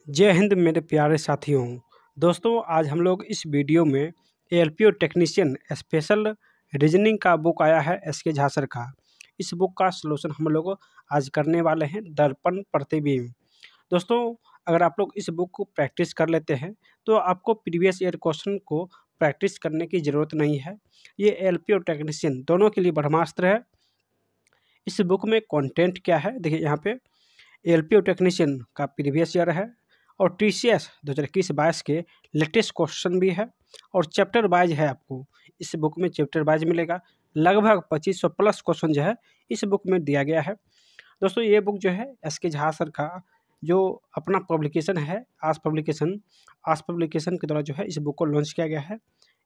जय हिंद मेरे प्यारे साथियों। दोस्तों आज हम लोग इस वीडियो में एएलपीओ टेक्नीशियन स्पेशल रीजनिंग का बुक आया है एसके झा सर का। इस बुक का सलूशन हम लोग आज करने वाले हैं दर्पण प्रतिबिंब। दोस्तों अगर आप लोग इस बुक को प्रैक्टिस कर लेते हैं तो आपको प्रीवियस ईयर क्वेश्चन को प्रैक्टिस करने की ज़रूरत नहीं है। ये एएलपीओ टेक्नीशियन दोनों के लिए ब्रह्मास्त्र है। इस बुक में कंटेंट क्या है देखिए, यहाँ पे एएलपीओ टेक्नीशियन का प्रीवियस ईयर है और टीसीएस 2021-22 के लेटेस्ट क्वेश्चन भी है और चैप्टर वाइज है। आपको इस बुक में चैप्टर वाइज मिलेगा। लगभग 2500 प्लस क्वेश्चन जो है इस बुक में दिया गया है। दोस्तों ये बुक जो है एसके झा सर का जो अपना पब्लिकेशन है आस पब्लिकेशन के द्वारा जो है इस बुक को लॉन्च किया गया है।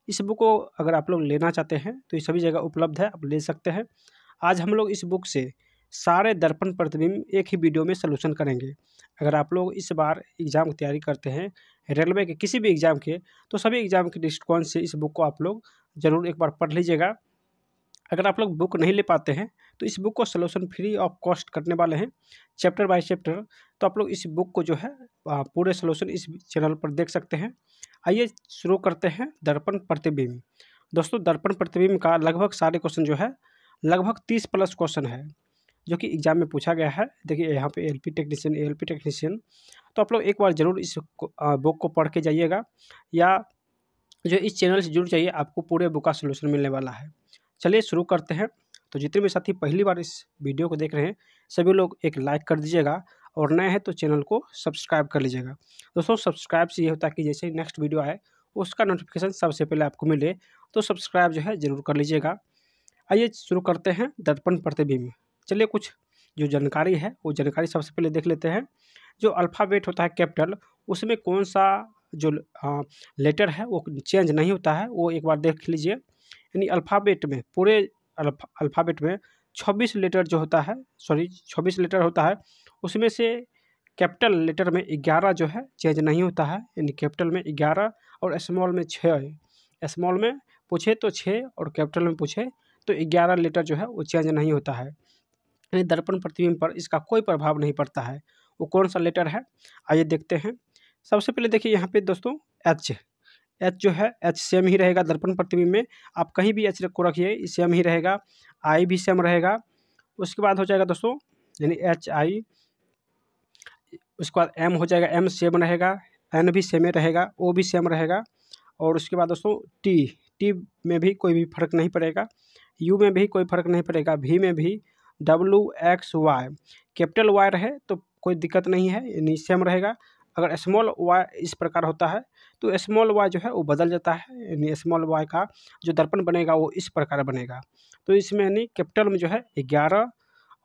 इस बुक को अगर आप लोग लेना चाहते हैं तो ये सभी जगह उपलब्ध है, आप ले सकते हैं। आज हम लोग इस बुक से सारे दर्पण प्रतिबिंब एक ही वीडियो में सलूशन करेंगे। अगर आप लोग इस बार एग्ज़ाम की तैयारी करते हैं रेलवे के किसी भी एग्ज़ाम के, तो सभी एग्ज़ाम के दृष्टिकोण से इस बुक को आप लोग ज़रूर एक बार पढ़ लीजिएगा। अगर आप लोग बुक नहीं ले पाते हैं तो इस बुक को सलूशन फ्री ऑफ कॉस्ट करने वाले हैं चैप्टर बाय चैप्टर। तो आप लोग इस बुक को जो है पूरे सलूशन इस चैनल पर देख सकते हैं। आइए शुरू करते हैं दर्पण प्रतिबिंब। दोस्तों दर्पण प्रतिबिंब का लगभग सारे क्वेश्चन जो है लगभग 30 प्लस क्वेश्चन है जो कि एग्जाम में पूछा गया है। देखिए यहाँ पे एएलपी टेक्नीशियन तो आप लोग एक बार ज़रूर इस बुक को पढ़ के जाइएगा, या जो इस चैनल से जुड़ जाइए, आपको पूरे बुक का सलूशन मिलने वाला है। चलिए शुरू करते हैं। तो जितने भी साथी पहली बार इस वीडियो को देख रहे हैं सभी लोग एक लाइक कर दीजिएगा और नए हैं तो चैनल को सब्सक्राइब कर लीजिएगा। दोस्तों सब्सक्राइब से ये होता है कि जैसे ही नेक्स्ट वीडियो आए उसका नोटिफिकेशन सबसे पहले आपको मिले, तो सब्सक्राइब जो है ज़रूर कर लीजिएगा। आइए शुरू करते हैं दर्पण प्रतिबिंब। चलिए कुछ जो जानकारी है वो जानकारी सबसे पहले देख लेते हैं। जो अल्फ़ाबेट होता है कैपिटल, उसमें कौन सा जो लेटर है वो चेंज नहीं होता है, वो एक बार देख लीजिए। यानी अल्फ़ाबेट में पूरे अल्फ़ाबेट में 26 लेटर जो होता है 26 लेटर होता है, उसमें से कैपिटल लेटर में 11 जो है चेंज नहीं होता है। यानी कैपिटल में 11 और स्मॉल में 6 है। स्मॉल में पूछे तो 6 और कैपिटल में पूछे तो 11 लेटर जो है वो चेंज नहीं होता है। यानी दर्पण प्रतिबिंब पर इसका कोई प्रभाव नहीं पड़ता है। वो कौन सा लेटर है आइए देखते हैं। सबसे पहले देखिए यहाँ पे दोस्तों एच जो है एच सेम ही रहेगा दर्पण प्रतिबिंब में। आप कहीं भी एच को रखिए सेम ही रहेगा। आई भी सेम रहेगा। उसके बाद हो जाएगा दोस्तों यानी एच आई, उसके बाद एम हो जाएगा, एम सेम रहेगा, एन भी सेम रहेगा, ओ भी सेम रहेगा। और उसके बाद दोस्तों टी में भी कोई भी फर्क नहीं पड़ेगा, यू में भी कोई फर्क नहीं पड़ेगा, वी में भी, W X Y capital Y रहे तो कोई दिक्कत नहीं है, यानी सेम रहेगा। अगर स्मॉल वाई इस प्रकार होता है तो स्मॉल वाई जो है वो बदल जाता है, यानी स्मॉल वाई का जो दर्पण बनेगा वो इस प्रकार बनेगा। तो इसमें यानी कैपिटल में जो है 11।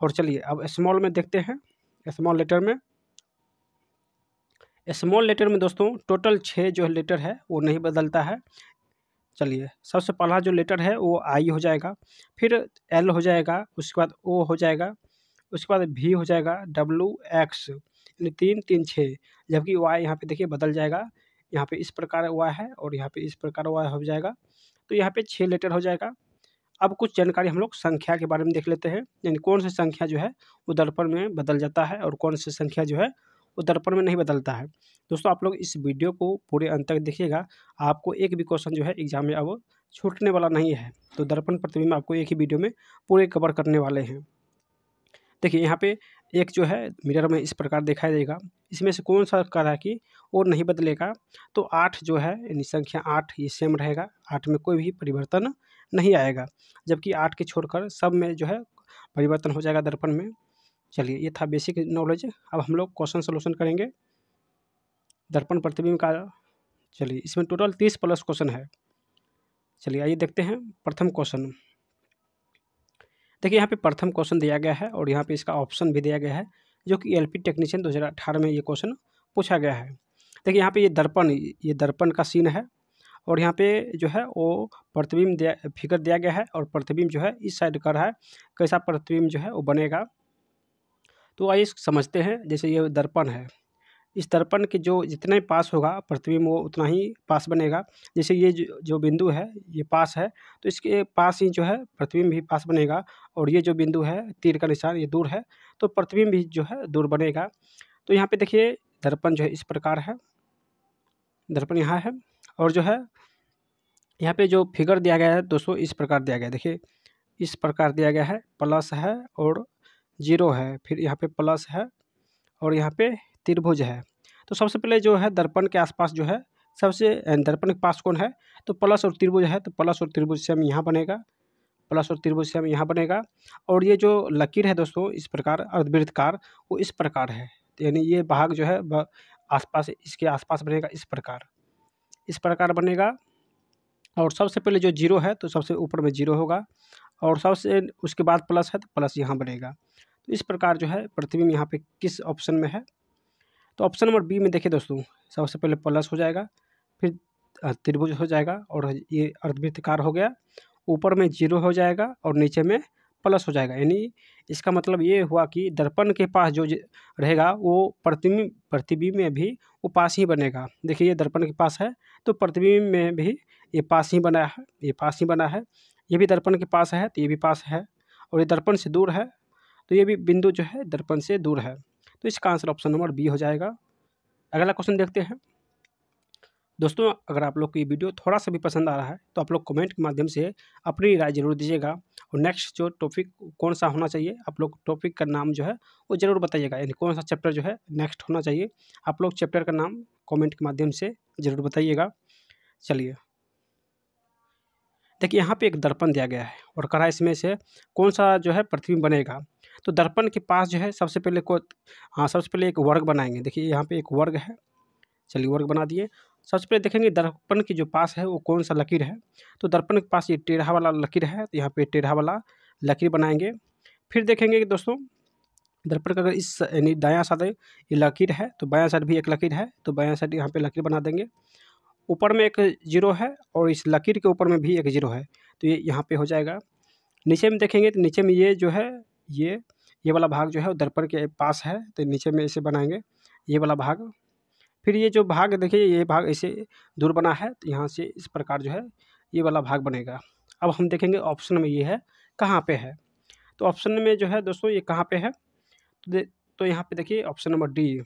और चलिए अब स्मॉल में देखते हैं। स्मॉल लेटर में दोस्तों टोटल 6 जो लेटर है वो नहीं बदलता है। चलिए सबसे पहला जो लेटर है वो आई हो जाएगा, फिर एल हो जाएगा, उसके बाद ओ हो जाएगा, उसके बाद भी हो जाएगा, डब्ल्यू एक्स, यानी 3 3 6। जबकि वाई यहाँ पे देखिए बदल जाएगा, यहाँ पे इस प्रकार वाई है और यहाँ पे इस प्रकार वाई हो जाएगा। तो यहाँ पे 6 लेटर हो जाएगा। अब कुछ जानकारी हम लोग संख्या के बारे में देख लेते हैं, यानी कौन सी संख्या जो है वो दर्पण में बदल जाता है और कौन सी संख्या जो है वो दर्पण में नहीं बदलता है। दोस्तों आप लोग इस वीडियो को पूरे अंत तक देखिएगा, आपको एक भी क्वेश्चन जो है एग्जाम में अब छूटने वाला नहीं है। तो दर्पण प्रतिबिंब आपको एक ही वीडियो में पूरे कवर करने वाले हैं। देखिए यहाँ पे एक जो है मिरर में इस प्रकार दिखाई देगा, इसमें से कौन सा कह रहा है कि वो नहीं बदलेगा। तो 8 जो है यानी संख्या 8 ये सेम रहेगा, 8 में कोई भी परिवर्तन नहीं आएगा। जबकि 8 के छोड़कर सब में जो है परिवर्तन हो जाएगा दर्पण में। चलिए ये था बेसिक नॉलेज। अब हम लोग क्वेश्चन सोल्यूशन करेंगे दर्पण प्रतिबिंब का। चलिए इसमें टोटल 30 प्लस क्वेश्चन है। चलिए आइए देखते हैं प्रथम क्वेश्चन। देखिए यहाँ पे प्रथम क्वेश्चन दिया गया है और यहाँ पे इसका ऑप्शन भी दिया गया है, जो कि एएलपी टेक्नीशियन 2018 में ये क्वेश्चन पूछा गया है। देखिए यहाँ पे ये दर्पण का सीन है और यहाँ पे जो है वो प्रतिबिंब फिगर दिया गया है और प्रतिबिंब जो है इस साइड कर रहा है, कैसा प्रतिबिंब जो है वो बनेगा। तो आइए समझते हैं। जैसे ये दर्पण है, इस दर्पण के जो जितने पास होगा प्रतिबिंब वो उतना ही पास बनेगा। जैसे ये जो बिंदु है ये पास है तो इसके पास ही जो है प्रतिबिंब भी पास बनेगा, और ये जो बिंदु है तीर का निशान ये दूर है तो प्रतिबिंब भी जो है दूर बनेगा। तो यहाँ पे देखिए दर्पण जो है इस प्रकार है, दर्पण यहाँ है। और जो है यहाँ पे जो फिगर दिया गया है दोस्तों इस प्रकार दिया गया है, देखिए इस प्रकार दिया गया है, प्लस है और 0 है, फिर यहाँ पे प्लस है और यहाँ पे त्रिभुज है। तो सबसे पहले जो है दर्पण के आसपास जो है सबसे दर्पण के पास कौन है, तो प्लस और त्रिभुज है, तो प्लस और त्रिभुज से हम यहाँ बनेगा, प्लस और त्रिभुज से हम यहाँ बनेगा। और ये जो लकीर है दोस्तों इस प्रकार अर्धवृत्तकार वो इस प्रकार है, यानी ये भाग जो है आसपास इसके आसपास बनेगा, इस प्रकार बनेगा। और सबसे पहले जो 0 है तो सबसे ऊपर में 0 होगा, और सबसे उसके बाद प्लस है तो प्लस यहाँ बनेगा। तो इस प्रकार जो है प्रतिबिंब यहाँ पे किस ऑप्शन में है, तो ऑप्शन नंबर बी में देखिए दोस्तों, सबसे पहले प्लस हो जाएगा, फिर त्रिभुज हो जाएगा और ये अर्धवृत्तकार हो गया, ऊपर में 0 हो जाएगा और नीचे में प्लस हो जाएगा। यानी इसका मतलब ये हुआ कि दर्पण के पास जो रहेगा वो प्रतिबिंब में भी वो पास ही बनेगा। देखिए ये दर्पण के पास है तो प्रतिबिंब में भी ये पास ही बना है, ये पास ही बना है, ये भी दर्पण के पास है तो ये भी पास है, और ये दर्पण से दूर है तो ये भी बिंदु जो है दर्पण से दूर है। तो इसका आंसर ऑप्शन नंबर बी हो जाएगा। अगला क्वेश्चन देखते हैं दोस्तों। अगर आप लोग को ये वीडियो थोड़ा सा भी पसंद आ रहा है तो आप लोग कमेंट के माध्यम से अपनी राय जरूर दीजिएगा, और नेक्स्ट जो टॉपिक कौन सा होना चाहिए आप लोग टॉपिक का नाम जो है वो ज़रूर बताइएगा, यानी कौन सा चैप्टर जो है नेक्स्ट होना चाहिए, आप लोग चैप्टर का नाम कमेंट के माध्यम से ज़रूर बताइएगा। चलिए देखिए यहाँ पे एक दर्पण दिया गया है और कहा इसमें से कौन सा जो है प्रतिबिंब बनेगा। तो दर्पण के पास जो है सबसे पहले सबसे पहले एक वर्ग बनाएंगे। देखिए यहाँ पे एक वर्ग है, चलिए वर्ग बना दिए। सबसे पहले देखेंगे दर्पण के जो पास है वो कौन सा लकीर है, तो दर्पण के पास ये टेढ़ा वाला लकीर है, तो यहाँ पे टेढ़ा वाला लकीर बनाएंगे। फिर देखेंगे कि दोस्तों दर्पण का अगर इस यानी दायां साइड ये लकीर है तो बायां साइड भी एक लकीर है, तो बायां साइड यहाँ पे लकीर बना देंगे। ऊपर में एक 0 है और इस लकीर के ऊपर में भी एक 0 है, तो ये यहाँ पे हो जाएगा। नीचे में देखेंगे तो नीचे में ये जो है ये वाला भाग जो है वो दर्पण के पास है, तो नीचे में इसे बनाएंगे ये वाला भाग। फिर ये जो भाग देखिए ये भाग ऐसे दूर बना है, तो यहाँ से इस प्रकार जो है ये वाला भाग बनेगा। अब हम देखेंगे ऑप्शन में ये है कहाँ पे है, तो ऑप्शन में जो है दोस्तों ये कहाँ पे है, तो यहाँ पे देखिए option number D,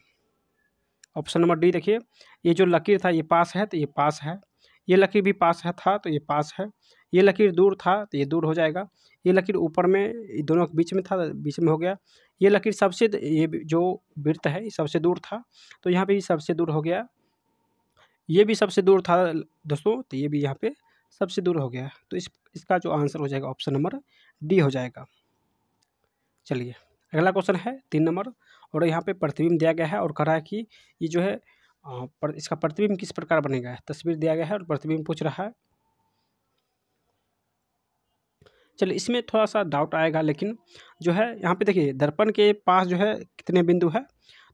option number D देखिए ये जो लकीर था ये पास है तो ये पास है, ये लकीर भी पास है था तो ये पास है, ये लकीर दूर था तो ये दूर हो जाएगा, ये लकीर ऊपर में दोनों के बीच में था बीच में हो गया, ये लकीर सबसे ये जो वृत्त है ये सबसे दूर था तो यहाँ पे सबसे दूर हो गया, ये भी सबसे दूर था दोस्तों तो ये भी यहाँ पे सबसे दूर हो गया। तो इसका जो आंसर हो जाएगा ऑप्शन नंबर डी हो जाएगा। चलिए अगला क्वेश्चन है 3 नंबर, और यहाँ पे प्रतिबिंब दिया गया है और कह रहा है कि ये जो है इसका प्रतिबिंब किस प्रकार बनेगा। तस्वीर दिया गया है और प्रतिबिंब पूछ रहा है। चलिए इसमें थोड़ा सा डाउट आएगा, लेकिन जो है यहाँ पे देखिए दर्पण के पास जो है कितने बिंदु है,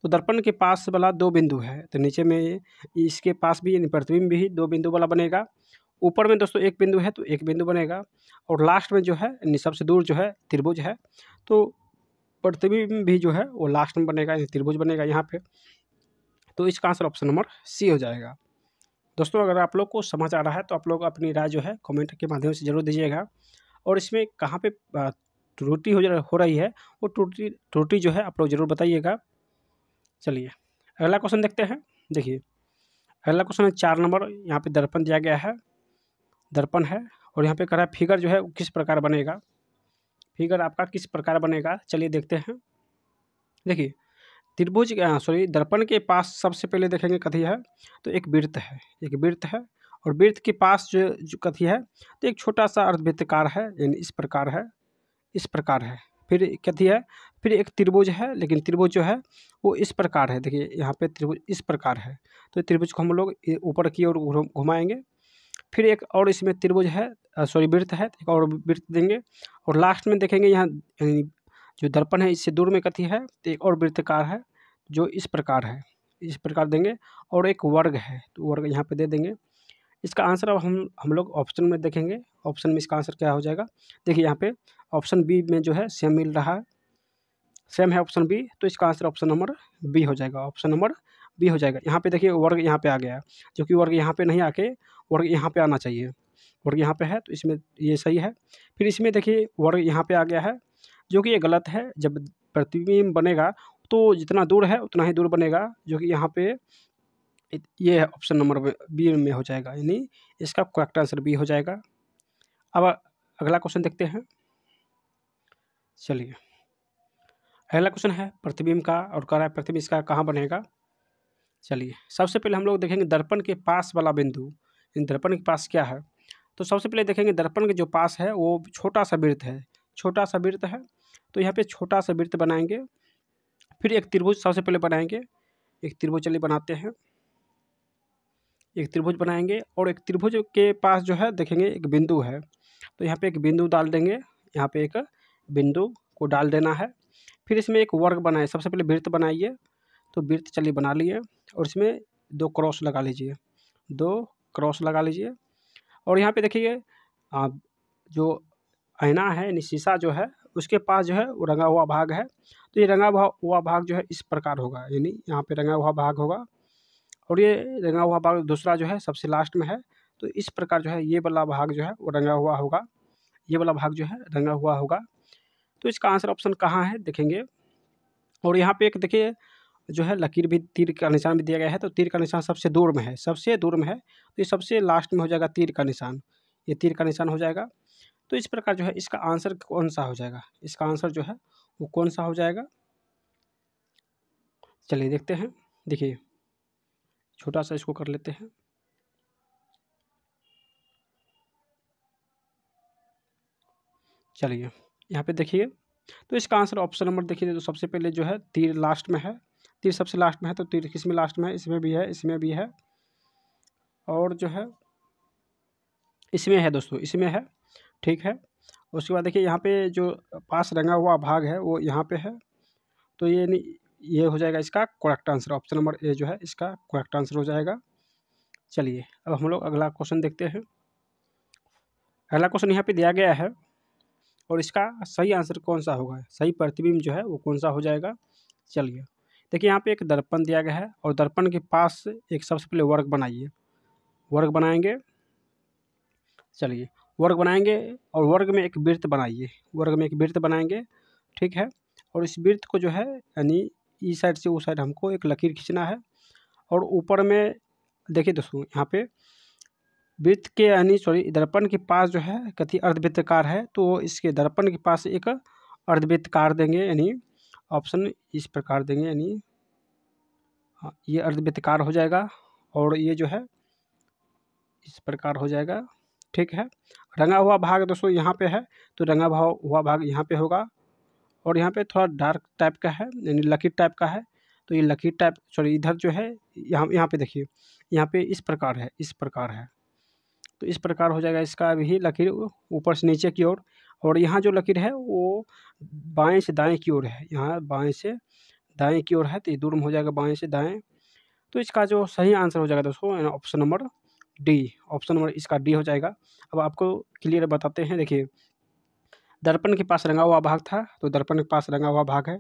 तो दर्पण के पास वाला 2 बिंदु है, तो नीचे में इसके पास भी यानी प्रतिबिंब भी 2 बिंदु वाला बनेगा। ऊपर में दोस्तों 1 बिंदु है तो 1 बिंदु बनेगा, और लास्ट में जो है यानी सबसे दूर जो है त्रिभुज है, तो प्रतिबिंब भी जो है वो लास्ट में बनेगा, यानी त्रिभुज बनेगा यहाँ पे। तो इसका आंसर ऑप्शन नंबर सी हो जाएगा। दोस्तों अगर आप लोग को समझ आ रहा है तो आप लोग अपनी राय जो है कमेंट के माध्यम से ज़रूर दीजिएगा, और इसमें कहाँ पे त्रुटि हो रही है वो त्रुटि जो है आप लोग ज़रूर बताइएगा। चलिए अगला क्वेश्चन देखते हैं। देखिए अगला क्वेश्चन है 4 नंबर, यहाँ पे दर्पण दिया गया है, दर्पण है और यहाँ पे कह रहा है फिगर जो है किस प्रकार बनेगा, फिगर आपका किस प्रकार बनेगा। चलिए देखते हैं। देखिए त्रिभुज दर्पण के पास सबसे पहले देखेंगे कथी है, तो एक वृत्त है, एक वृत्त है, और वृत्त के पास जो कथी है तो एक छोटा सा अर्धवृत्तकार है, यानी इस प्रकार है, इस प्रकार है। फिर कथी है, फिर एक त्रिभुज है, लेकिन त्रिभुज जो है वो इस प्रकार है। देखिए यहाँ पे त्रिभुज इस प्रकार है, तो त्रिभुज को हम लोग ऊपर की ओर घुमाएंगे। फिर एक और इसमें त्रिभुज है वृत्त है, एक और वृत्त देंगे, और लास्ट में देखेंगे यहाँ जो दर्पण है इससे दूर में कथी है तो एक और वृत्तकार है जो इस प्रकार है, इस प्रकार देंगे, और एक वर्ग है तो वर्ग यहाँ पे दे देंगे। इसका आंसर अब हम लोग ऑप्शन में देखेंगे, ऑप्शन में इसका आंसर क्या हो जाएगा। देखिए यहाँ पे ऑप्शन बी में जो है सेम मिल रहा है, सेम है ऑप्शन बी, तो इसका आंसर ऑप्शन नंबर बी हो जाएगा, ऑप्शन नंबर बी हो जाएगा। यहाँ पे देखिए वर्ग यहाँ पे आ गया, जो कि वर्ग यहाँ पे नहीं आके वर्ग यहाँ पे आना चाहिए, वर्ग यहाँ पे है तो इसमें ये सही है। फिर इसमें देखिए वर्ग यहाँ पे आ गया है, जो कि ये गलत है। जब प्रतिबिंब बनेगा तो जितना दूर है उतना ही दूर बनेगा, जो कि यहाँ पे ये है ऑप्शन नंबर बी में हो जाएगा, यानी इसका करेक्ट आंसर बी हो जाएगा। अब अगला क्वेश्चन देखते हैं। चलिए, अगला क्वेश्चन है प्रतिबिंब का, और कह रहा है प्रतिबिंब इसका कहाँ बनेगा। चलिए, सबसे पहले हम लोग देखेंगे दर्पण के पास वाला बिंदु, इन दर्पण के पास क्या है। तो सबसे पहले देखेंगे दर्पण के जो पास है वो छोटा सा वृत्त है, छोटा सा वृत्त है, तो यहाँ पे छोटा सा वृत्त बनाएंगे। फिर एक त्रिभुज सबसे पहले बनाएंगे, एक त्रिभुज चलिए बनाते हैं, एक त्रिभुज बनाएंगे, और एक त्रिभुज के पास जो है देखेंगे एक बिंदु है, तो यहाँ पे एक बिंदु डाल देंगे, यहाँ पे एक बिंदु को डाल देना है। फिर इसमें एक वर्ग बनाए, सबसे पहले वृत्त बनाइए, तो वृत्त चलिए बना लिए, और इसमें 2 क्रॉस लगा लीजिए, 2 क्रॉस लगा लीजिए। और यहाँ पे देखिए आप जो आईना है यानी शीशा जो है उसके पास जो है वो रंगा हुआ भाग है, तो ये रंगा हुआ भाग जो है इस प्रकार होगा, यानी यहाँ पे रंगा हुआ भाग होगा, और ये रंगा हुआ भाग दूसरा जो है सबसे लास्ट में है, तो इस प्रकार जो है ये वाला भाग जो है वो रंगा हुआ होगा, ये वाला भाग जो है रंगा हुआ होगा। तो इसका आंसर ऑप्शन कहाँ है देखेंगे। और यहाँ पे एक देखिए जो है लकीर भी, तीर का निशान भी दिया गया है, तो तीर का निशान सबसे दूर में है, सबसे दूर में है, तो ये सबसे लास्ट में हो जाएगा तीर का निशान, ये तीर का निशान हो जाएगा। तो इस प्रकार जो है इसका आंसर कौन सा हो जाएगा, इसका आंसर जो है वो कौन सा हो जाएगा, चलिए देखते हैं। देखिए छोटा सा इसको कर लेते हैं, चलिए यहाँ पे देखिए, तो इसका आंसर ऑप्शन नंबर देखिए, तो सबसे पहले जो है तीर लास्ट में है, तीर सबसे लास्ट में है, तो तीर किस में लास्ट में है, इसमें भी है, इसमें भी है, और जो है इसमें है दोस्तों, इसमें है, ठीक है। उसके बाद देखिए यहाँ पे जो पास रंगा हुआ भाग है वो यहाँ पे है, तो ये नहीं, ये हो जाएगा इसका correct answer, option number A जो है इसका करेक्ट आंसर हो जाएगा। चलिए अब हम लोग अगला क्वेश्चन देखते हैं। अगला क्वेश्चन यहाँ पे दिया गया है, और इसका सही आंसर कौन सा होगा, सही प्रतिबिंब जो है वो कौन सा हो जाएगा। चलिए देखिए यहाँ पे एक दर्पण दिया गया है, और दर्पण के पास एक सबसे पहले वर्ग बनाइए, वर्ग बनाएंगे, चलिए वर्ग बनाएंगे, और वर्ग में एक वृत्त बनाइए, वर्ग में एक वृत्त बनाएंगे, ठीक है। और इस वृत्त को जो है यानी इस साइड से उस साइड हमको एक लकीर खींचना है, और ऊपर में देखिए दोस्तों यहाँ पे वृत्त के यानी सॉरी दर्पण के पास जो है कथी अर्धवृत्ताकार है, तो इसके दर्पण के पास एक अर्धवृत्ताकार देंगे, यानी ऑप्शन इस प्रकार देंगे, यानी हाँ ये अर्धवृत्ताकार हो जाएगा, और ये जो है इस प्रकार हो जाएगा, ठीक है। रंगा हुआ भाग दोस्तों यहाँ पे है, तो रंगा हुआ भाग यहाँ पे होगा, और यहाँ पे थोड़ा डार्क टाइप का है यानी लकीर टाइप का है, तो ये लकीर टाइप सॉरी इधर जो है यहाँ पे देखिए, यहाँ पे इस प्रकार है, इस प्रकार है, तो इस प्रकार हो जाएगा इसका भी लकीर ऊपर से नीचे की ओर, और यहाँ जो लकीर है वो बाएं से दाएं की ओर है, यहाँ बाएं से दाएं की ओर है, तो ये दूर में हो जाएगा बाएं से दाएं। तो इसका जो सही आंसर हो जाएगा दोस्तों option number D, option number इसका डी हो जाएगा। अब आपको क्लियर बताते हैं, देखिए दर्पण के पास रंगा हुआ भाग था, तो दर्पण के पास रंगा हुआ भाग है,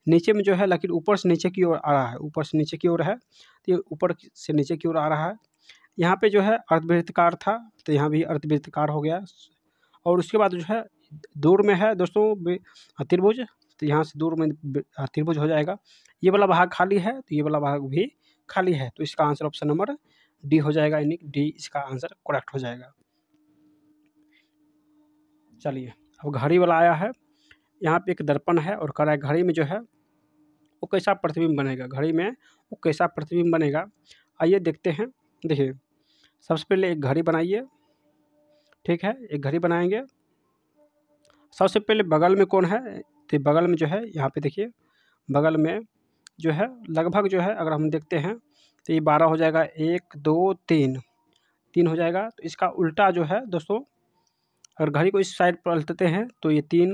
नीचे में जो है लकीर ऊपर से नीचे की ओर आ रहा है, ऊपर से नीचे की ओर है, तो ये ऊपर से नीचे की ओर आ रहा है। यहाँ पे जो है अर्धवृत्ताकार था, तो यहाँ भी अर्धवृत्ताकार हो गया, और उसके बाद जो है दूर में है दोस्तों त्रिभुज, तो यहाँ से दूर में त्रिभुज हो जाएगा, ये वाला भाग खाली है, तो ये वाला भाग भी खाली है, तो इसका आंसर ऑप्शन नंबर डी हो जाएगा, यानी डी इसका आंसर करेक्ट हो जाएगा। चलिए अब घड़ी वाला आया है, यहाँ पे एक दर्पण है, और कह रहा है घड़ी में जो है वो कैसा प्रतिबिंब बनेगा, घड़ी में वो कैसा प्रतिबिंब बनेगा, आइए देखते हैं। देखिए सबसे पहले एक घड़ी बनाइए, ठीक है, एक घड़ी बनाएंगे, सबसे पहले बगल में कौन है, तो बगल में जो है यहाँ पे देखिए, बगल में जो है लगभग जो है अगर हम देखते हैं तो ये 12 हो जाएगा, 1 2 3 3 हो जाएगा, तो इसका उल्टा जो है दोस्तों अगर घड़ी को इस साइड पलटते हैं तो ये 3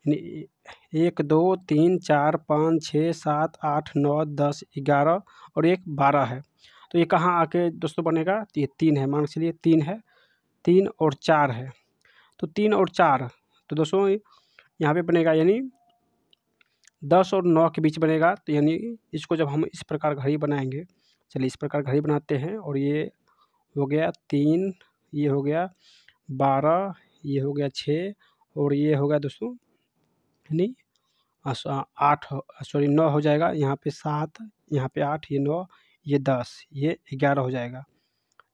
1 2 3 4 5 6 7 8 9 10 11 और एक 12 है, तो ये कहाँ आके दोस्तों बनेगा, तो ये 3 है, मान के चलिए 3 है, 3 और 4 है, तो 3 और 4 तो दोस्तों यहाँ पे बनेगा यानी 10 और 9 के बीच बनेगा, तो यानी इसको जब हम इस प्रकार घड़ी बनाएंगे, चलिए इस प्रकार घड़ी बनाते हैं, और ये हो गया 3, ये हो गया 12, ये हो गया 6 और ये हो गया दोस्तों यानी 8 सॉरी 9 हो जाएगा, यहाँ पे 7, यहाँ पे 8, ये 9, ये 10, ये 11 हो जाएगा,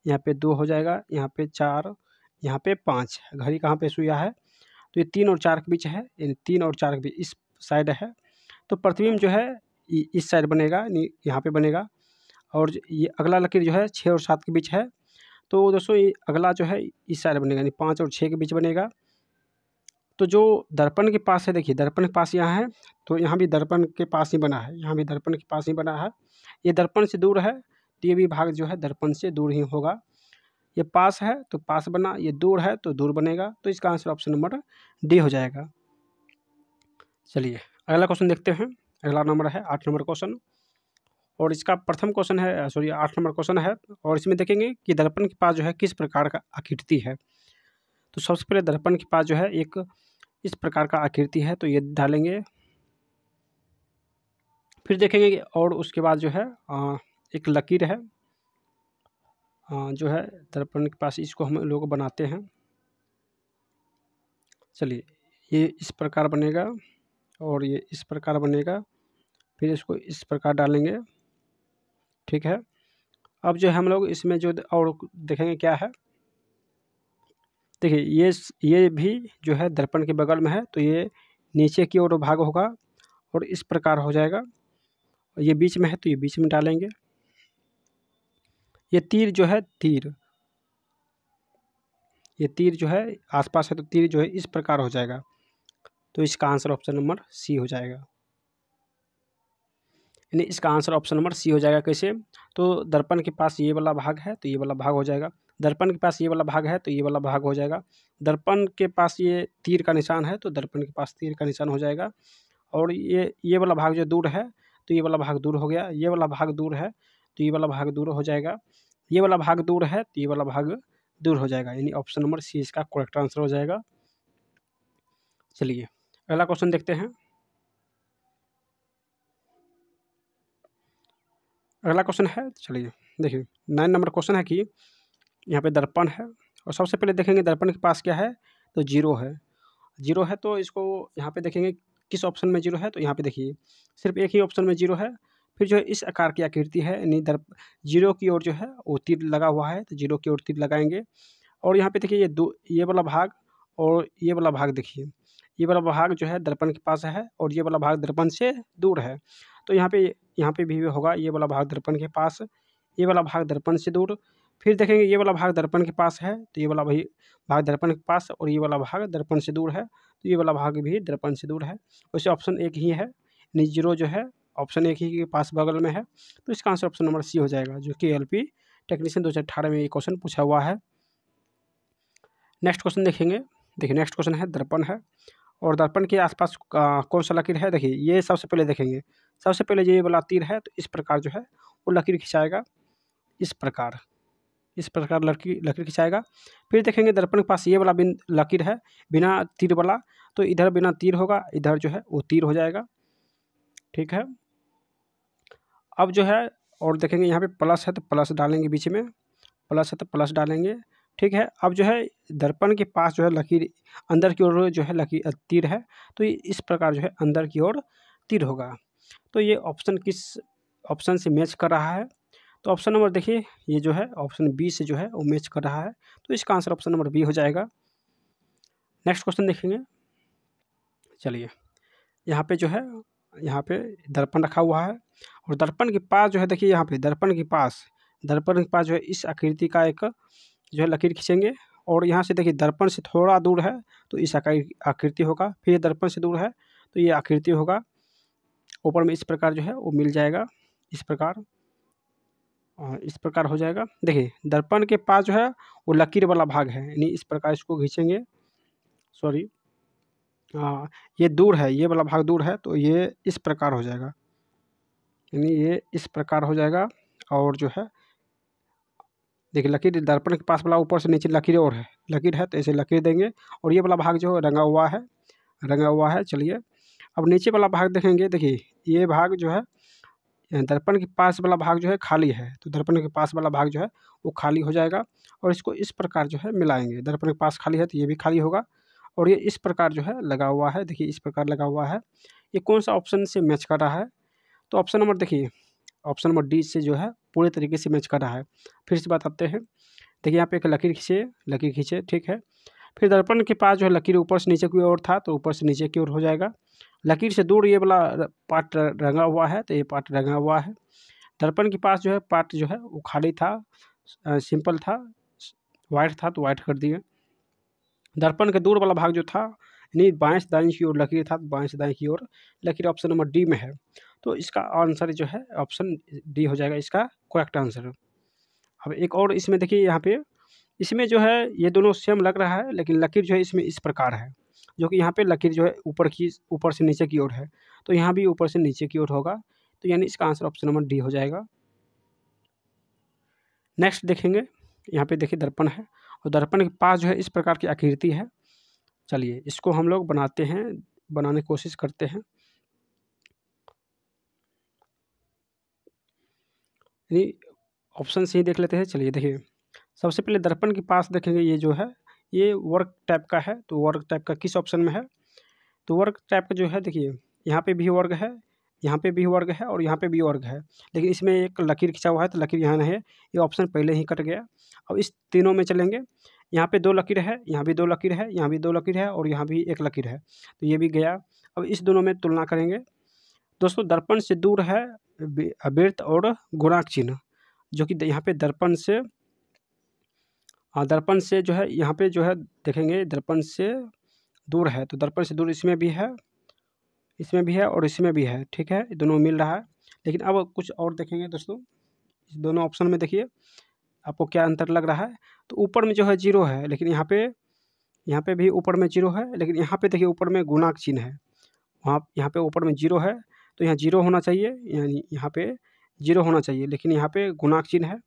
यहाँ पे 2 हो जाएगा, यहाँ पे 4, यहाँ पे 5। घड़ी कहाँ पे सुइया है, तो ये 3 और 4 के बीच है, यानी 3 और 4 के बीच इस साइड है। तो प्रतिबिंब जो है इस साइड बनेगा, यानी यहाँ पे बनेगा। और ये अगला लकीर जो है 6 और 7 के बीच है, तो दोस्तों ये अगला जो है इस साइड बनेगा, यानी 5 और 6 के बीच बनेगा। तो जो दर्पण के पास है, देखिए दर्पण के पास यहाँ है, तो यहाँ भी दर्पण के पास ही बना है, यहाँ भी दर्पण के पास ही बना है। ये दर्पण से दूर है, तो ये भी भाग जो है दर्पण से दूर ही होगा। ये पास है तो पास बना, ये दूर है तो दूर बनेगा। तो इसका आंसर ऑप्शन नंबर डी हो जाएगा। चलिए अगला क्वेश्चन देखते हैं। अगला नंबर है 8 नंबर क्वेश्चन, और इसका प्रथम क्वेश्चन है, सॉरी 8 नंबर क्वेश्चन है। और इसमें देखेंगे कि दर्पण के पास जो है किस प्रकार का आकृति है। तो सबसे पहले दर्पण के पास जो है एक इस प्रकार का आकृति है, तो ये डालेंगे। फिर देखेंगे और उसके बाद जो है एक लकीर है, जो है दर्पण के पास, इसको हम लोग बनाते हैं। चलिए ये इस प्रकार बनेगा और ये इस प्रकार बनेगा, फिर इसको इस प्रकार डालेंगे, ठीक है। अब जो हम लोग इसमें जो और देखेंगे क्या है, देखिए ये भी जो है दर्पण के बगल में है, तो ये नीचे की ओर भाग होगा और इस प्रकार हो जाएगा। ये बीच में है तो ये बीच में डालेंगे। ये तीर जो है ये तीर जो है आसपास है, तो तीर जो है इस प्रकार हो जाएगा। तो इसका आंसर ऑप्शन नंबर सी हो जाएगा, यानी इसका आंसर ऑप्शन नंबर सी हो जाएगा। कैसे, तो दर्पण के पास ये वाला भाग है तो ये वाला भाग हो जाएगा, दर्पण के पास ये वाला भाग है तो ये वाला भाग हो जाएगा, दर्पण के पास ये तीर का निशान है तो दर्पण के पास तीर का निशान हो जाएगा। और ये वाला भाग जो दूर है तो ये वाला भाग दूर हो गया, ये वाला भाग दूर है तो ये वाला भाग दूर हो जाएगा, ये वाला भाग दूर है तो ये वाला भाग दूर हो जाएगा, यानी ऑप्शन नंबर सी इसका करेक्ट आंसर हो जाएगा। चलिए अगला क्वेश्चन देखते हैं। अगला क्वेश्चन है, चलिए देखिए 9 नंबर क्वेश्चन है कि यहाँ पे दर्पण है, और सबसे पहले देखेंगे दर्पण के पास क्या है, तो जीरो है। जीरो है तो इसको यहाँ पे देखेंगे किस ऑप्शन में जीरो है, तो यहाँ पे देखिए सिर्फ एक ही ऑप्शन में जीरो है। फिर जो है इस आकार की आकृति है, यानी जीरो की ओर जो है वो तीर लगा हुआ है, तो जीरो की ओर तीर लगाएंगे। और यहाँ पे देखिए ये वाला भाग और ये वाला भाग, देखिए ये वाला भाग जो है दर्पण के पास है और ये वाला भाग दर्पण से दूर है। तो यहाँ पे भी होगा, ये वाला भाग दर्पण के पास, ये वाला भाग दर्पण से दूर। फिर देखेंगे ये वाला भाग दर्पण के पास है तो ये वाला भाग दर्पण के पास, और ये वाला भाग दर्पण से दूर है तो ये वाला भाग भी दर्पण से दूर है। वैसे ऑप्शन एक ही है, यानी जीरो जो है ऑप्शन एक ही के पास बगल में है। तो इसका आंसर ऑप्शन नंबर सी हो जाएगा, जो कि एलपी टेक्नीशियन 2018 में ये क्वेश्चन पूछा हुआ है। नेक्स्ट क्वेश्चन देखेंगे। देखिए नेक्स्ट क्वेश्चन है दर्पण है, और दर्पण के आसपास कौन सा लकीर है। देखिए ये सबसे पहले देखेंगे, सबसे पहले ये वाला तीर है तो इस प्रकार जो है वो लकीर खिंचाएगा, इस प्रकार लकीर खिंचाएगा। फिर देखेंगे दर्पण के पास ये वाला लकीर है बिना तीर वाला, तो इधर बिना तीर होगा, इधर जो है वो तीर हो जाएगा, ठीक है। अब जो है और देखेंगे यहाँ पे प्लस है तो प्लस डालेंगे, बीच में प्लस है तो प्लस डालेंगे, ठीक है। अब जो है दर्पण के पास जो है लकीर अंदर की ओर जो है लकीर तीर है, तो ये इस प्रकार जो है अंदर की ओर तीर होगा। तो ये ऑप्शन किस ऑप्शन से मैच कर रहा है, तो ऑप्शन नंबर देखिए ये जो है ऑप्शन बी से जो है वो मैच कर रहा है। तो इसका आंसर ऑप्शन नंबर बी हो जाएगा। नेक्स्ट क्वेश्चन देखेंगे। चलिए यहाँ पे जो है यहाँ पे दर्पण रखा हुआ है, और दर्पण के पास जो है देखिए यहाँ पे दर्पण के पास जो है इस आकृति का एक जो है लकीर खींचेंगे, और यहाँ से देखिए दर्पण से थोड़ा दूर है तो इस आकृति होगा, फिर ये दर्पण से दूर है तो ये आकृति होगा, ऊपर में इस प्रकार जो है वो मिल जाएगा, इस प्रकार हो जाएगा। देखिए दर्पण के पास जो है वो लकीर वाला भाग है, यानी इस प्रकार इसको खींचेंगे, सॉरी ये दूर है, ये वाला भाग दूर है तो ये इस प्रकार हो जाएगा, यानी ये इस प्रकार हो जाएगा। और जो है देखिए लकीर दर्पण के पास वाला ऊपर से नीचे लकीर और है, लकीर है तो ऐसे लकीर देंगे, और ये वाला भाग जो है रंगा हुआ है। चलिए अब नीचे वाला भाग देखेंगे। देखिए ये भाग जो है दर्पण के पास वाला भाग जो है खाली है, तो दर्पण के पास वाला भाग जो है वो खाली हो जाएगा, और इसको इस प्रकार जो है मिलाएंगे। दर्पण के पास खाली है तो ये भी खाली होगा, और ये इस प्रकार जो है लगा हुआ है, देखिए इस प्रकार लगा हुआ है, ये कौन सा ऑप्शन से मैच कर रहा है। तो ऑप्शन नंबर देखिए, ऑप्शन नंबर डी से जो है पूरे तरीके से मैच कर रहा है। फिर से बताते हैं, देखिए यहाँ पे एक लकीर खींचे, ठीक है। फिर दर्पण के पास जो है लकीर ऊपर से नीचे की ओर था, तो ऊपर से नीचे की ओर हो जाएगा। लकीर से दूर ये वाला पार्ट रंगा हुआ है, तो ये पार्ट रंगा हुआ है। दर्पण के पास जो है पार्ट जो है वो खाली था, सिंपल था, वाइट था, तो वाइट कर दिए। दर्पण के दूर वाला भाग जो था, यानी बाएं से दाएं की ओर लकीर था, तो बाएं से दाएं की ओर लकीर ऑप्शन नंबर डी में है। तो इसका आंसर जो है ऑप्शन डी हो जाएगा इसका करेक्ट आंसर। अब एक और इसमें देखिए, यहाँ पे इसमें जो है ये दोनों सेम लग रहा है, लेकिन लकीर जो है इसमें इस प्रकार है, जो कि यहाँ पे लकीर जो है ऊपर से नीचे की ओर है, तो यहाँ भी ऊपर से नीचे की ओर होगा। तो यानी इसका आंसर ऑप्शन नंबर डी हो जाएगा। नेक्स्ट देखेंगे, यहाँ पे देखिए दर्पण है, और दर्पण के पास जो है इस प्रकार की आकृति है। चलिए इसको हम लोग बनाते हैं, बनाने की कोशिश करते हैं। यानी ऑप्शन से ही देख लेते हैं। चलिए देखिए, सबसे पहले दर्पण के पास देखेंगे, ये जो है ये वर्क टाइप का है, तो वर्क टाइप का किस ऑप्शन में है। तो वर्ग टाइप का जो है देखिए, यहाँ पे भी वर्ग है, यहाँ पे भी वर्ग है, और यहाँ पे भी वर्ग है, लेकिन इसमें एक लकीर खिंचा हुआ है, तो लकीर यहाँ नहीं है, ये ऑप्शन पहले ही कट गया। अब इस तीनों में चलेंगे, यहाँ पे 2 लकीर है, यहाँ भी 2 लकीर है, यहाँ भी 2 लकीर है, और यहाँ भी 1 लकीर है, तो ये भी गया। अब इस दोनों में तुलना करेंगे। दोस्तों दर्पण से दूर है वृत्त और गुणांक चिन्ह, जो कि यहाँ पे दर्पण से जो है, यहाँ पे जो है देखेंगे दर्पण से दूर है, तो दर्पण से दूर इसमें भी है, इसमें भी है, और इसमें भी है, ठीक है, दोनों मिल रहा है। लेकिन अब कुछ और देखेंगे दोस्तों, इस दोनों ऑप्शन में देखिए आपको क्या अंतर लग रहा है। तो ऊपर में जो है 0 है, लेकिन यहाँ पे भी ऊपर में 0 है, लेकिन यहाँ पे देखिए ऊपर में गुणांक चिन्ह है, वहाँ यहाँ पे ऊपर में 0 है, तो यहाँ 0 होना चाहिए, यानी यहाँ पे 0 होना चाहिए, लेकिन यहाँ पे गुणांक चिन्ह है,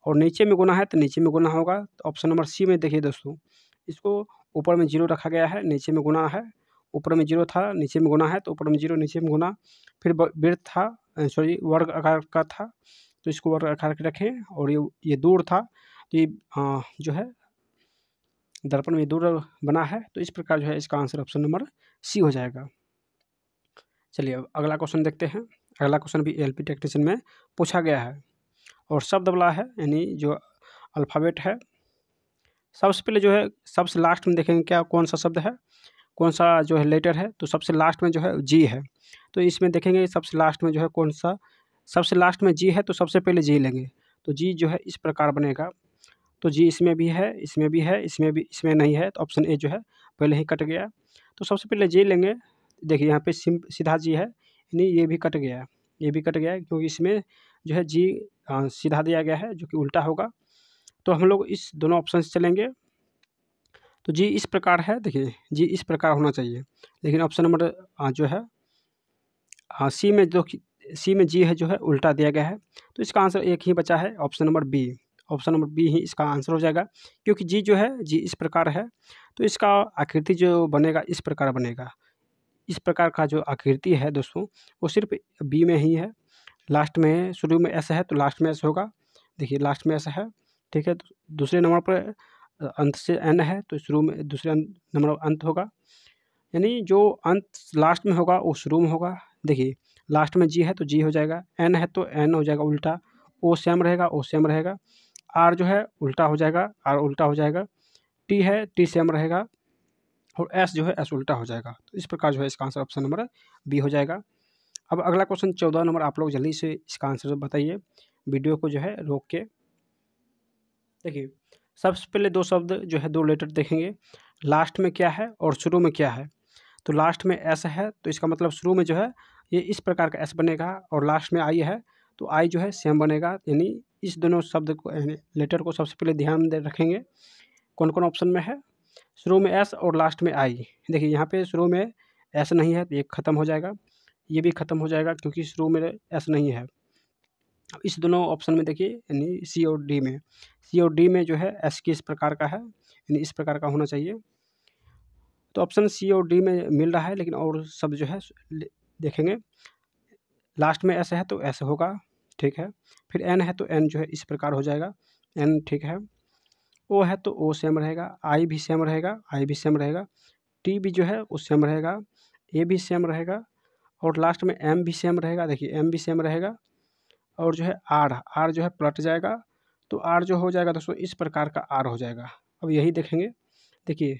और नीचे में गुना है तो नीचे में गुना होगा। तो ऑप्शन नंबर सी में देखिए दोस्तों, इसको ऊपर में 0 रखा गया है, नीचे में गुना है, ऊपर में 0 था, नीचे में गुना है, तो ऊपर में 0, नीचे में गुना। फिर वृत्त था, सॉरी वर्ग आकार का था, तो इसको वर्ग आकार के रखें, और ये दूर था, तो ये जो है दर्पण में दूर बना है, तो इस प्रकार जो है इसका आंसर ऑप्शन नंबर सी हो जाएगा। चलिए अब अगला क्वेश्चन देखते हैं। अगला क्वेश्चन भी एलपी टेक्नीशियन में पूछा गया है, और शब्द वाला है, यानी जो अल्फ़ाबेट है। सबसे पहले जो है सबसे लास्ट में देखेंगे क्या कौन सा शब्द है, कौन सा जो है लेटर है। तो सबसे लास्ट में जो है जी है, तो इसमें देखेंगे सबसे लास्ट में जो है कौन सा, सबसे लास्ट में जी है, तो सबसे पहले जी लेंगे। तो जी जो है इस प्रकार बनेगा, तो जी इसमें भी है, इसमें भी है, इसमें भी, इसमें नहीं है, तो ऑप्शन ए जो है पहले ही कट गया। तो सबसे पहले जी लेंगे, देखिए यहाँ पे सीधा जी है, यानी ये भी कट गया, ये भी कट गया, क्योंकि इसमें जो है जी सीधा दिया गया है, जो कि उल्टा होगा। तो हम लोग इस दोनों ऑप्शन से चलेंगे। तो जी इस प्रकार है, देखिए जी इस प्रकार होना चाहिए, लेकिन ऑप्शन नंबर जो है सी में सी में जी है जो है उल्टा दिया गया है। तो इसका आंसर एक ही बचा है, option number B. Option number B ही इसका आंसर हो जाएगा, क्योंकि जी जो है जी इस प्रकार है, तो इसका आकृति जो बनेगा इस प्रकार बनेगा। इस प्रकार का जो आकृति है दोस्तों, वो सिर्फ बी में ही है। लास्ट में शुरू में एस है, तो लास्ट में एस होगा, देखिए लास्ट में एस है, ठीक है। दूसरे नंबर पर अंत से एन है, तो शुरू में दूसरे नंबर अंत होगा, यानी जो अंत लास्ट में होगा वो शुरू में होगा। देखिए लास्ट में जी है तो जी हो जाएगा, एन है तो एन हो जाएगा उल्टा, ओ सेम रहेगा, ओ सेम रहेगा, आर जो है उल्टा हो जाएगा, आर उल्टा हो जाएगा, टी है टी सेम रहेगा, और एस जो है एस उल्टा हो जाएगा। तो इस प्रकार जो है इसका आंसर ऑप्शन नंबर बी हो जाएगा। अब अगला क्वेश्चन 14 नंबर, आप लोग जल्दी से इसका आंसर बताइए, वीडियो को जो है रोक के। देखिए सबसे पहले 2 शब्द जो है 2 लेटर देखेंगे, लास्ट में क्या है और शुरू में क्या है। तो लास्ट में एस है, तो इसका मतलब शुरू में जो है ये इस प्रकार का एस बनेगा, और लास्ट में आई है तो आई जो है सेम बनेगा। यानी इस दोनों शब्द को, यानी लेटर को सबसे पहले ध्यान दे रखेंगे, कौन कौन ऑप्शन में है। शुरू में एस और लास्ट में आई, देखिए यहाँ पे शुरू में एस नहीं है, तो ये ख़त्म हो जाएगा, ये भी ख़त्म हो जाएगा, क्योंकि शुरू में एस नहीं है। इस दोनों ऑप्शन में देखिए, यानी सी और डी में, सी और डी में जो है एस किस प्रकार का है, यानी इस प्रकार का होना चाहिए। तो ऑप्शन सी और डी में मिल रहा है, लेकिन और सब जो है देखेंगे, लास्ट में एस है तो एस होगा, ठीक है। फिर एन है तो एन जो है इस प्रकार हो जाएगा, एन, ठीक है। ओ है तो ओ सेम रहेगा, आई भी सेम रहेगा, आई भी सेम रहेगा, टी भी जो है वो सेम रहेगा, ए भी सेम रहेगा, और लास्ट में एम भी सेम रहेगा। देखिए एम भी सेम रहेगा और जो है आर जो है पलट जाएगा, तो आर जो हो जाएगा दोस्तों इस प्रकार का आर हो जाएगा। अब यही देखेंगे, देखिए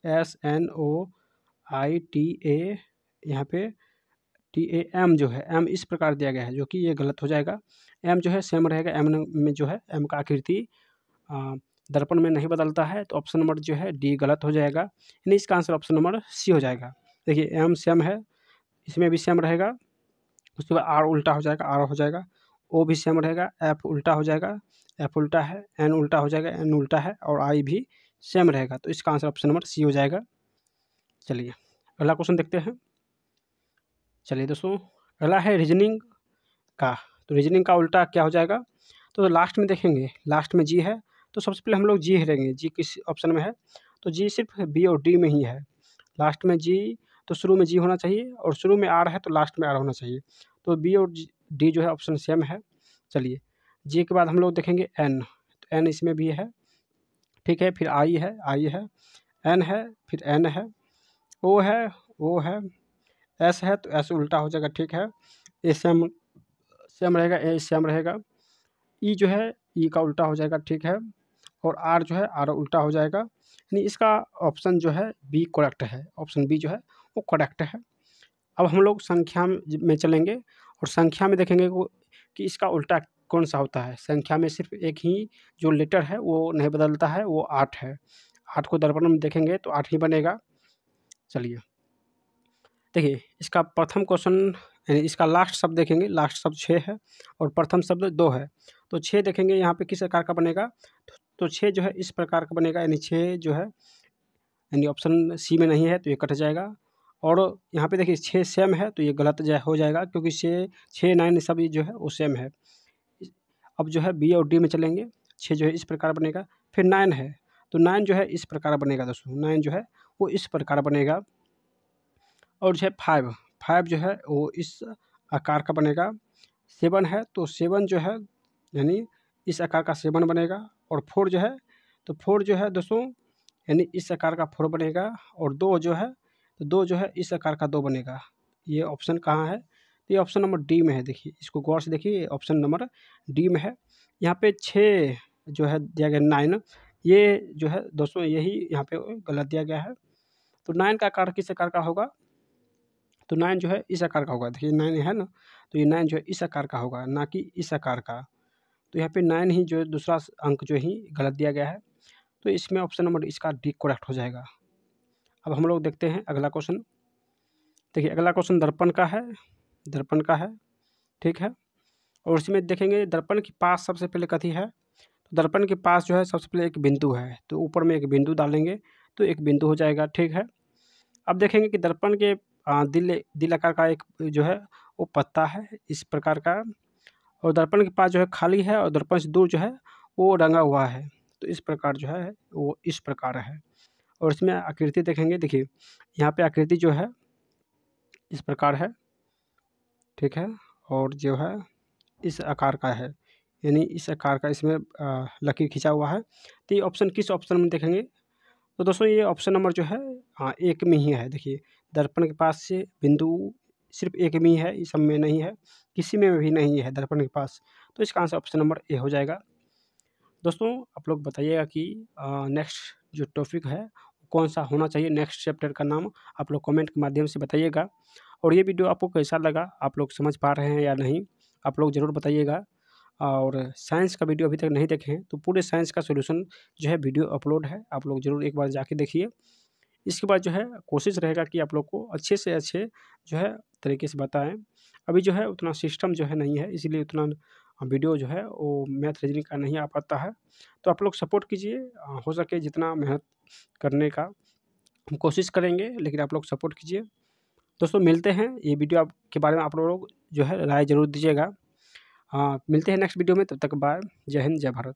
SNOITA, यहाँ पे TAM जो है एम इस प्रकार दिया गया है, जो कि ये गलत हो जाएगा। एम जो है सेम रहेगा, एम में जो है एम का आकृति दर्पण में नहीं बदलता है, तो ऑप्शन नंबर जो है डी गलत हो जाएगा, यानी इसका आंसर ऑप्शन नंबर सी हो जाएगा। देखिए एम सेम है, इसमें भी सेम रहेगा, उसके बाद आर उल्टा हो जाएगा, आर हो जाएगा, ओ भी सेम रहेगा, एफ उल्टा हो जाएगा, एफ उल्टा है, एन उल्टा हो जाएगा, एन उल्टा है, और आई भी सेम रहेगा, तो इसका आंसर ऑप्शन नंबर सी हो जाएगा। चलिए अगला क्वेश्चन देखते हैं। चलिए दोस्तों अगला है रीजनिंग का, तो रीजनिंग का उल्टा क्या हो जाएगा, तो लास्ट में देखेंगे, लास्ट में जी है, तो सबसे पहले हम लोग जी रहेंगे, जी किस ऑप्शन में है, तो जी सिर्फ बी और डी में ही है। लास्ट में जी, तो शुरू में जी होना चाहिए, और शुरू में आर है तो लास्ट में आर होना चाहिए, तो बी और डी जो है ऑप्शन सेम है। चलिए जी के बाद हम लोग देखेंगे एन, तो एन इसमें भी है, ठीक है, फिर आई है, एन है, फिर एन है, ओ है, ओ है, एस है, तो एस उल्टा हो जाएगा, ठीक है, ए सेम रहेगा, ए सेम रहेगा, ई जो है ई का उल्टा हो जाएगा, ठीक है, और आर जो है आर उल्टा हो जाएगा, यानी इसका ऑप्शन जो है बी करेक्ट है, ऑप्शन बी जो है वो करेक्ट है। अब हम लोग संख्या में चलेंगे और संख्या में देखेंगे कि इसका उल्टा कौन सा होता है। संख्या में सिर्फ एक ही जो लेटर है वो नहीं बदलता है, वो 8 है। 8 को दर्पण में देखेंगे तो 8 ही बनेगा। चलिए देखिए इसका प्रथम क्वेश्चन, यानी इसका लास्ट शब्द देखेंगे, लास्ट शब्द 6 है और प्रथम शब्द 2 है, तो 6 देखेंगे यहाँ पे किस आकार का बनेगा, तो 6 जो है इस प्रकार का बनेगा, यानी 6 जो है, यानी ऑप्शन सी में नहीं है तो ये कट जाएगा। और यहाँ पे देखिए 6 सेम है तो ये गलत हो जाएगा, क्योंकि 6 9 सब ये जो है वो सेम है। अब जो है बी और डी में चलेंगे, 6 जो है इस प्रकार बनेगा, फिर 9 है, तो 9 जो है इस प्रकार बनेगा दोस्तों, 9 जो है वो इस प्रकार बनेगा। और जो है 5 जो है वो इस आकार का बनेगा। 7 है तो 7 जो है यानी इस आकार का 7 बनेगा। और 4 जो है, तो 4 जो है दोस्तों यानी इस आकार का 4 बनेगा। और 2 जो है, तो 2 जो है इस आकार का 2 बनेगा। ये ऑप्शन कहाँ है, तो ये ऑप्शन नंबर डी में है। देखिए इसको गौर से देखिए, ऑप्शन नंबर डी में है। यहाँ पे 6 जो है दिया गया 9, ये जो है दोस्तों यही यहाँ पे गलत दिया गया है। तो 9 का आकार किस आकार का होगा, तो 9 जो है इस आकार का होगा। देखिए 9 है ना, तो ये 9 जो है इस आकार का होगा, ना कि इस आकार का। तो यहाँ पे 9 ही जो है दूसरा अंक जो ही गलत दिया गया है, तो इसमें ऑप्शन नंबर इसका डी करेक्ट हो जाएगा। अब हम लोग देखते हैं अगला क्वेश्चन। देखिए अगला क्वेश्चन दर्पण का है, ठीक है। और इसमें देखेंगे दर्पण के पास सबसे पहले कथी है, तो दर्पण के पास जो है सबसे पहले एक बिंदु है, तो ऊपर में एक बिंदु डालेंगे तो एक बिंदु हो जाएगा, ठीक है। अब देखेंगे कि दर्पण के दिल आकार का एक जो है वो पत्ता है इस प्रकार का, और दर्पण के पास जो है खाली है, और दर्पण से दूर जो है वो रंगा हुआ है, तो इस प्रकार जो है वो इस प्रकार है। और इसमें आकृति देखेंगे, देखिए यहाँ पे आकृति जो है इस प्रकार है, ठीक है, और जो है इस आकार का है, यानी इस आकार का इसमें लकीर खींचा हुआ है। तो ये ऑप्शन किस ऑप्शन में देखेंगे, तो दोस्तों ये ऑप्शन नंबर जो है एक में ही है। देखिए दर्पण के पास से बिंदु सिर्फ एक में ही है, इस सब में नहीं है, किसी में भी नहीं है दर्पण के पास, तो इसका आंसर ऑप्शन नंबर ए हो जाएगा। दोस्तों आप लोग बताइएगा कि नेक्स्ट जो टॉपिक है कौन सा होना चाहिए, नेक्स्ट चैप्टर का नाम आप लोग कमेंट के माध्यम से बताइएगा। और ये वीडियो आपको कैसा लगा, आप लोग समझ पा रहे हैं या नहीं, आप लोग ज़रूर बताइएगा। और साइंस का वीडियो अभी तक नहीं देखे हैं तो पूरे साइंस का सॉल्यूशन जो है वीडियो अपलोड है, आप लोग ज़रूर एक बार जाके देखिए। इसके बाद जो है कोशिश रहेगा कि आप लोग को अच्छे से अच्छे जो है तरीके से बताएं। अभी जो है उतना सिस्टम जो है नहीं है, इसीलिए उतना वीडियो जो है वो मैथ रीजनिंग का नहीं आ पाता है। तो आप लोग सपोर्ट कीजिए, हो सके जितना मेहनत करने का हम कोशिश करेंगे, लेकिन आप लोग सपोर्ट कीजिए। दोस्तों मिलते हैं, ये वीडियो के बारे में आप लोग जो है राय ज़रूर दीजिएगा। मिलते हैं नेक्स्ट वीडियो में, तब तक बाय, जय हिंद, जय भारत।